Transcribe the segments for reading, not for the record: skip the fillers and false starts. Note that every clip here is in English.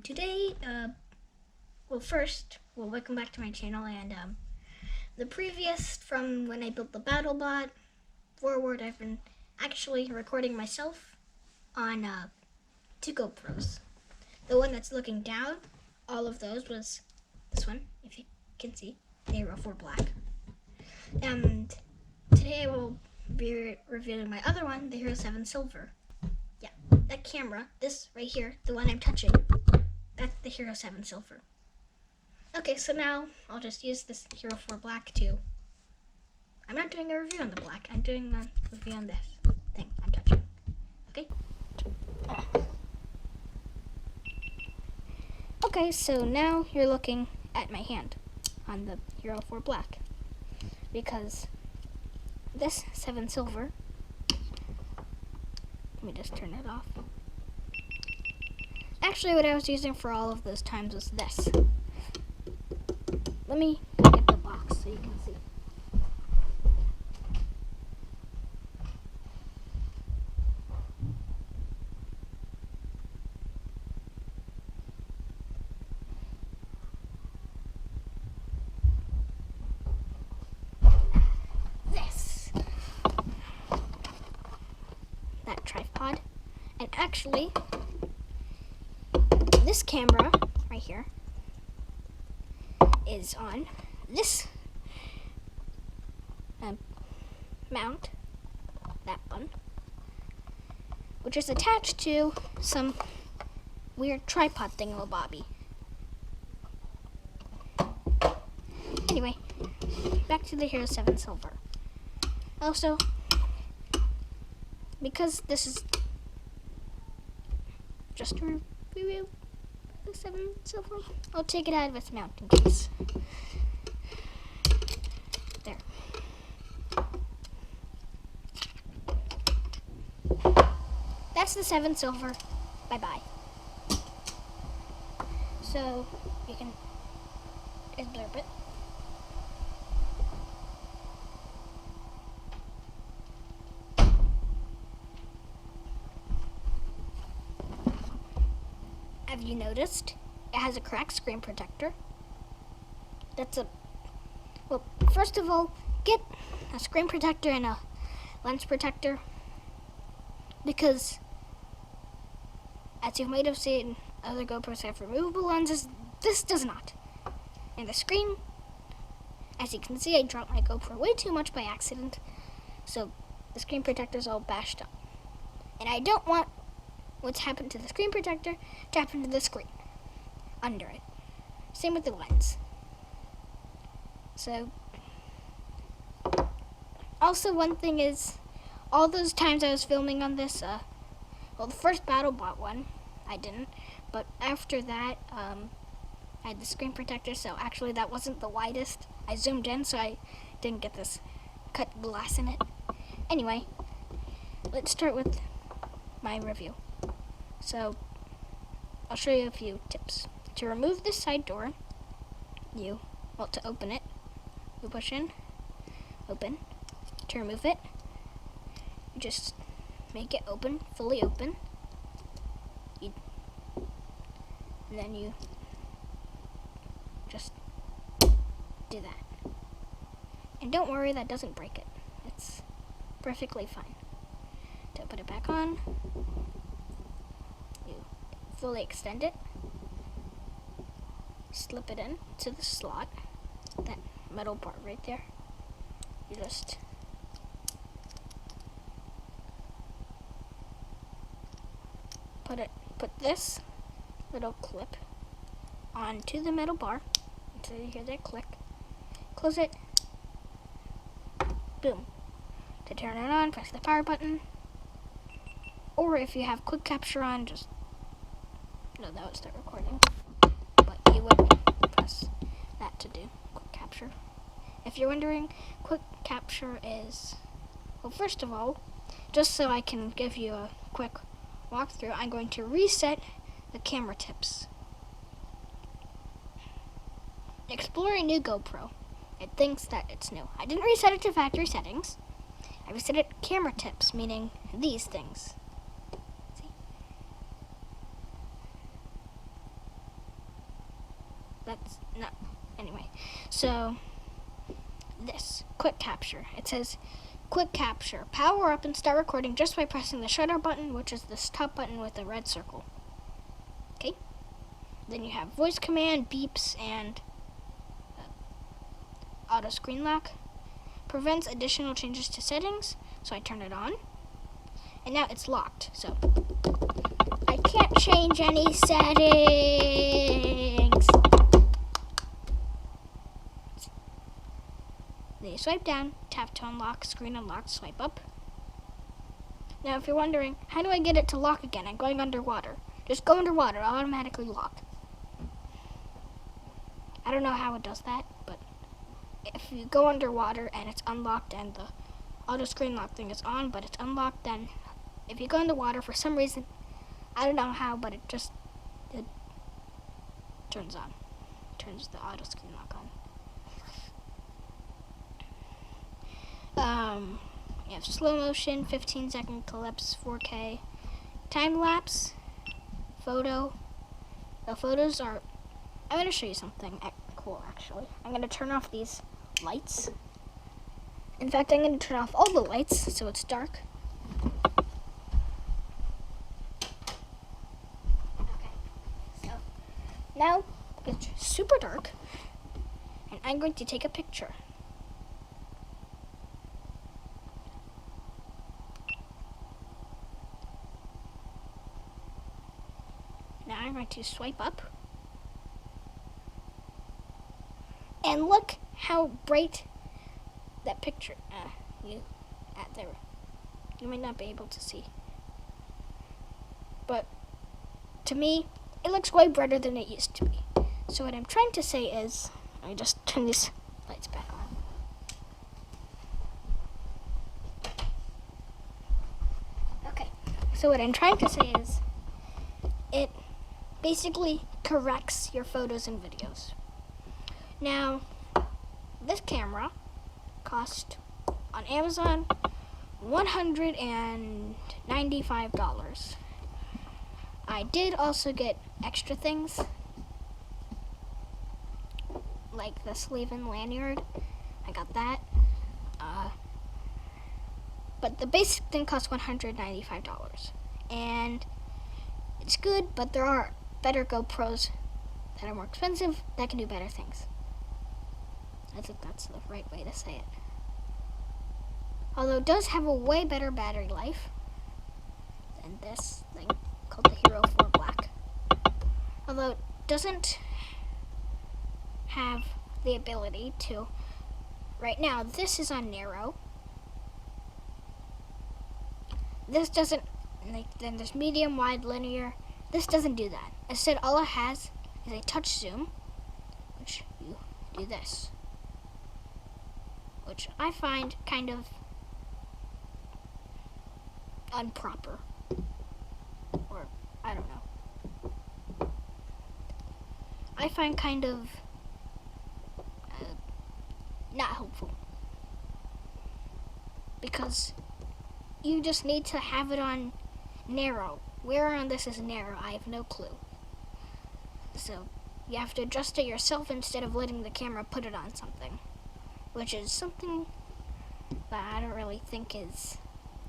today, welcome back to my channel, and the previous, from when I built the BattleBot forward, I've been actually recording myself on two GoPros. The one that's looking down, all of those was this one, if you can see, the Hero 4 Black. And today I will be reviewing my other one, the Hero 7 Silver. Yeah, that camera, this right here, the one I'm touching, that's the Hero 7 Silver. Okay, so now I'll just use this Hero 4 Black to... I'm not doing a review on the black, I'm doing a review on this thing I'm touching. Okay? Okay, so now you're looking at my hand on the Hero 4 Black. Because this 7 Silver... Let me just turn it off. Actually, what I was using for all of those times was this. Let me get the box so you can see. This. That tripod. And actually, this camera right here is on this mount, that one, which is attached to some weird tripod thingamabobby. Anyway, back to the Hero 7 Silver. Also, because this is just a review of the 7 Silver, I'll take it out of its mounting case. There. That's the 7 Silver. Bye-bye. So, you can just blurb it. Have you noticed? It has a cracked screen protector. Well, first of all, get a screen protector and a lens protector, because as you might have seen, other GoPros have removable lenses. This does not. And the screen, as you can see, I dropped my GoPro way too much by accident, so the screen protector's all bashed up. And I don't want what's happened to the screen protector to happen to the screen under it. Same with the lens. So, also one thing is, all those times I was filming on this, well, the first BattleBot one, I didn't, but after that, I had the screen protector, so actually that wasn't the widest. I zoomed in, so I didn't get this cut glass in it. Anyway, let's start with my review. So, I'll show you a few tips. To remove this side door, to open it, you push in, open. To remove it, you just make it open, fully open. And then you just do that. And don't worry, that doesn't break it. It's perfectly fine. To put it back on, you fully extend it, slip it in to the slot, that metal part right there. You just put this little clip onto the metal bar until you hear that click. Close it. Boom. To turn it on, press the power button. Or if you have quick capture on, just no, that would start recording. But you would press that to do quick capture. If you're wondering, quick capture is, well, first of all, just so I can give you a quick walkthrough, I'm going to reset the camera tips. Explore a new GoPro. It thinks that it's new. I didn't reset it to factory settings. I reset it camera tips, meaning these things. See? that's not, anyway. So, this, quick capture. It says, quick capture. Power up and start recording just by pressing the shutter button, which is this top button with a red circle. Okay? Then you have voice command, beeps, and auto screen lock. Prevents additional changes to settings, so I turn it on. And now it's locked, so I can't change any settings. Then you swipe down, tap to unlock, screen unlocked, swipe up. Now if you're wondering, how do I get it to lock again? I'm going underwater. Just go underwater, it'll automatically lock. I don't know how it does that, but if you go underwater and it's unlocked and the auto screen lock thing is on, but it's unlocked, then if you go underwater for some reason, I don't know how, but it turns on. Turns the auto screen lock on. You have slow motion, 15-second clips, 4K, time lapse, photo. The photos are, I'm going to show you something cool actually. I'm going to turn off these lights. In fact, I'm going to turn off all the lights so it's dark. Okay, so now it's super dark and I'm going to take a picture. Now I'm going to swipe up. And look how bright that picture, there. You might not be able to see. But to me, it looks way brighter than it used to be. So what I'm trying to say is, let me just turn these lights back on. Okay, so what I'm trying to say is, it basically corrects your photos and videos. Now, this camera cost on Amazon $195. I did also get extra things, like the sleeve and lanyard. I got that. But the basic thing cost $195. And it's good, but there are better GoPros that are more expensive that can do better things. I think that's the right way to say it. Although it does have a way better battery life than this thing called the Hero 4 Black. Although it doesn't have the ability to, right now this is on narrow. This doesn't, then there's medium, wide, linear. This doesn't do that. Instead, all it has is a touch zoom, which you do this, which I find kind of improper, or I don't know. I find kind of not helpful, because you just need to have it on narrow. Where on this is narrow, I have no clue. So you have to adjust it yourself instead of letting the camera put it on something, which is something that I don't really think is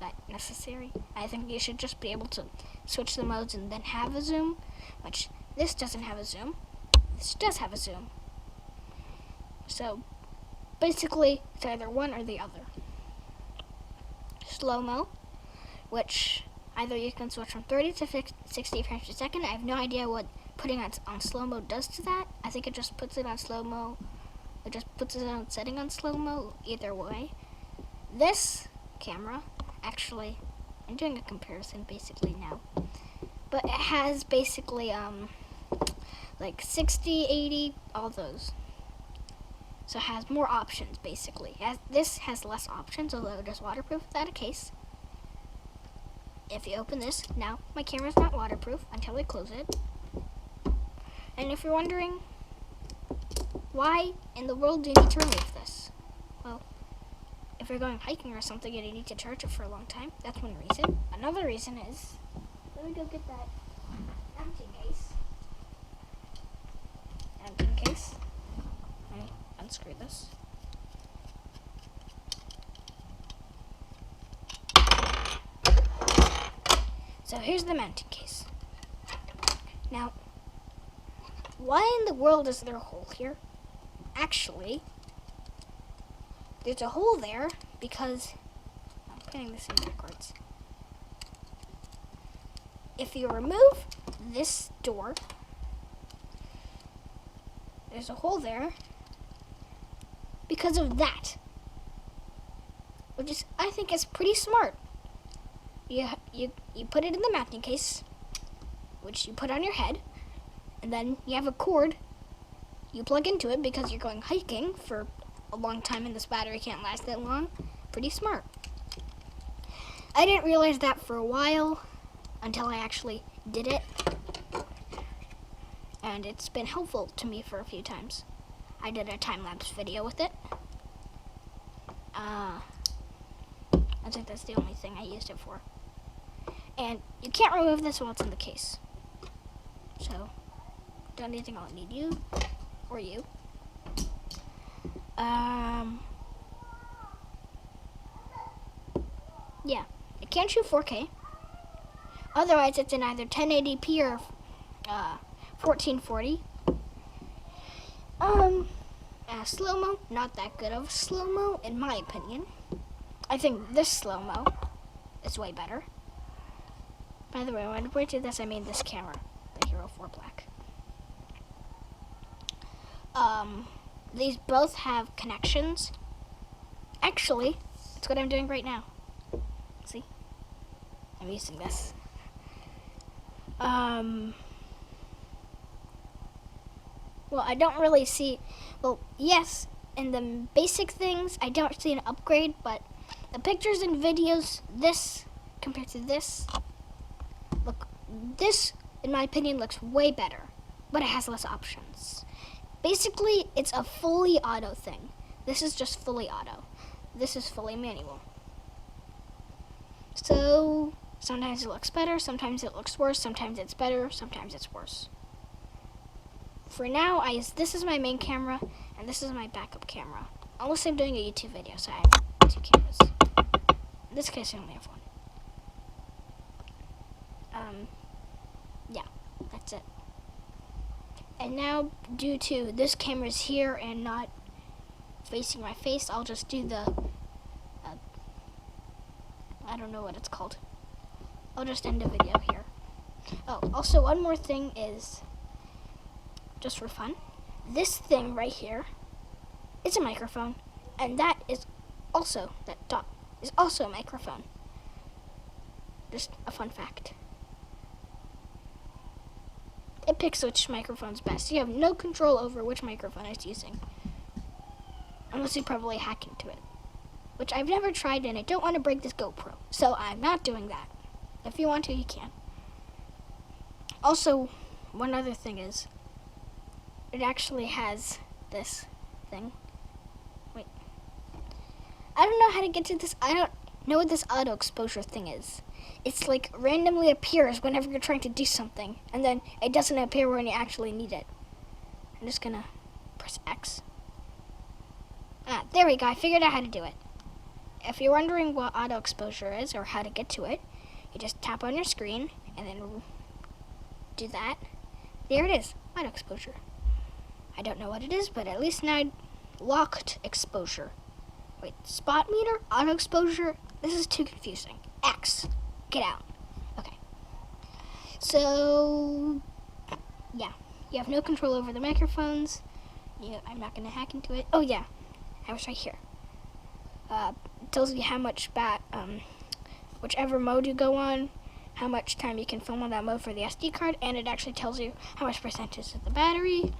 that necessary. I think you should just be able to switch the modes and then have a zoom, which this doesn't have a zoom. This does have a zoom. So basically, it's either one or the other. Slow-mo, which either you can switch from 30 to 60 frames per second. I have no idea what putting on slow-mo does to that. I think it just puts it on slow-mo. It just puts it on setting on slow-mo, either way. This camera, actually, I'm doing a comparison basically now, but it has basically like 60, 80, all those. So it has more options basically. This has less options, although it is waterproof without a case. If you open this, now my camera's not waterproof until I close it. And if you're wondering, why in the world do you need to remove this? Well, if you're going hiking or something and you need to charge it for a long time, that's one reason. Another reason is, let me go get that empty case. unscrew this. So here's the mounting case. Now, why in the world is there a hole here? Actually, there's a hole there because I'm putting this in backwards. If you remove this door, there's a hole there because of that, which is, I think, is pretty smart. You put it in the mounting case, which you put on your head, and then you have a cord you plug into it because you're going hiking for a long time and this battery can't last that long. Pretty smart. I didn't realize that for a while until I actually did it, and it's been helpful to me for a few times. I did a time-lapse video with it. I think that's the only thing I used it for. And you can't remove this while it's in the case. So, don't think I'll need you or you. Yeah, it can't shoot 4K. Otherwise, it's in either 1080p or 1440. Slow-mo, not that good of slow-mo, in my opinion. I think this slow-mo is way better. By the way, when I did this, I mean this camera, the Hero 4 Black. These both have connections. Actually, that's what I'm doing right now. See? I'm using this. Well, I don't really see, well, yes, in the basic things, I don't see an upgrade, but the pictures and videos, this compared to this, look, this, in my opinion, looks way better, but it has less options. Basically, it's a fully auto thing. This is just fully auto. This is fully manual. So, sometimes it looks better, sometimes it looks worse, sometimes it's better, sometimes it's worse. For now, this is my main camera, and this is my backup camera. Unless I'm doing a YouTube video, so I have 2 cameras. In this case, I only have 1. Yeah, that's it. And now, due to this camera's here and not facing my face, I'll just do the, I don't know what it's called. I'll just end the video here. Oh, also one more thing is, just for fun, this thing right here is a microphone, and that dot is also a microphone. Just a fun fact. It picks which microphone's best. You have no control over which microphone it's using, unless you probably hack into it, which I've never tried, and I don't want to break this GoPro, so I'm not doing that. If you want to, you can. Also, one other thing is, it actually has this thing. Wait. I don't know how to get to this. I don't know what this auto exposure thing is. It's like randomly appears whenever you're trying to do something, and then it doesn't appear when you actually need it. I'm just gonna press X. There we go. I figured out how to do it. If you're wondering what auto exposure is or how to get to it, you just tap on your screen and then do that. There it is, auto exposure. I don't know what it is, but at least now locked exposure. Wait, spot meter, auto exposure. This is too confusing. X, get out. Okay. So, yeah, you have no control over the microphones. I'm not gonna hack into it. Oh yeah, I was right here. It tells you how much whichever mode you go on, how much time you can film on that mode for the SD card, and it actually tells you how much percentage of the battery,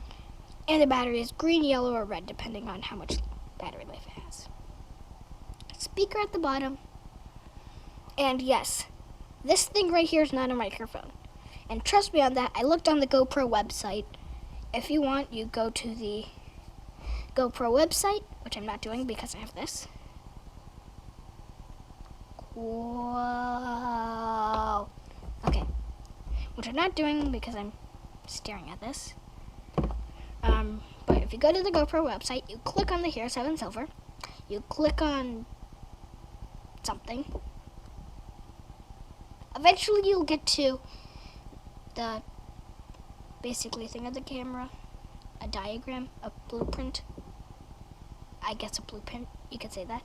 and the battery is green, yellow, or red, depending on how much battery life it has. Speaker at the bottom, and yes, this thing right here is not a microphone, and trust me on that, I looked on the GoPro website. If you want, you go to the GoPro website, which I'm not doing because I have this. Whoa. Okay. Which I'm not doing because I'm staring at this. But if you go to the GoPro website, you click on the Hero 7 Silver, you click on something. Eventually you'll get to the basically thing of the camera, a diagram, a blueprint. I guess a blueprint, you could say that.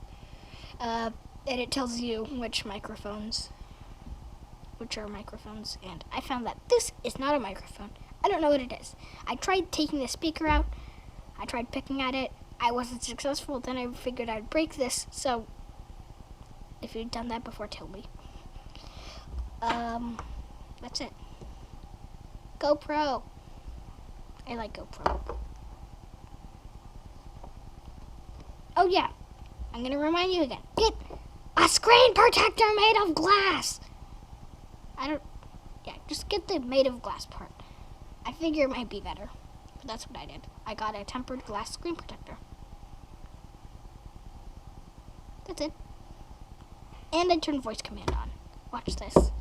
And it tells you which are microphones, and I found that this is not a microphone. I don't know what it is. I tried taking the speaker out, I tried picking at it, I wasn't successful, then I figured I'd break this, so if you've done that before, tell me. That's it. GoPro. I like GoPro. Oh yeah, I'm gonna remind you again. Get a screen protector made of glass. Just get the made of glass part. I figure it might be better, but that's what I did. I got a tempered glass screen protector. That's it. And I turned voice command on. Watch this.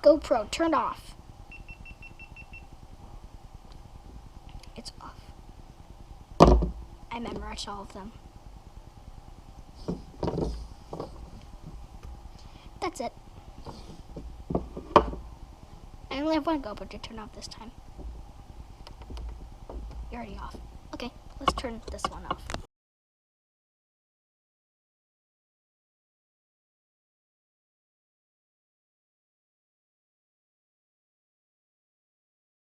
GoPro turned off. It's off. I memorized all of them. That's it. I only have one GoPro to turn off this time. You're already off. Okay, let's turn this one off.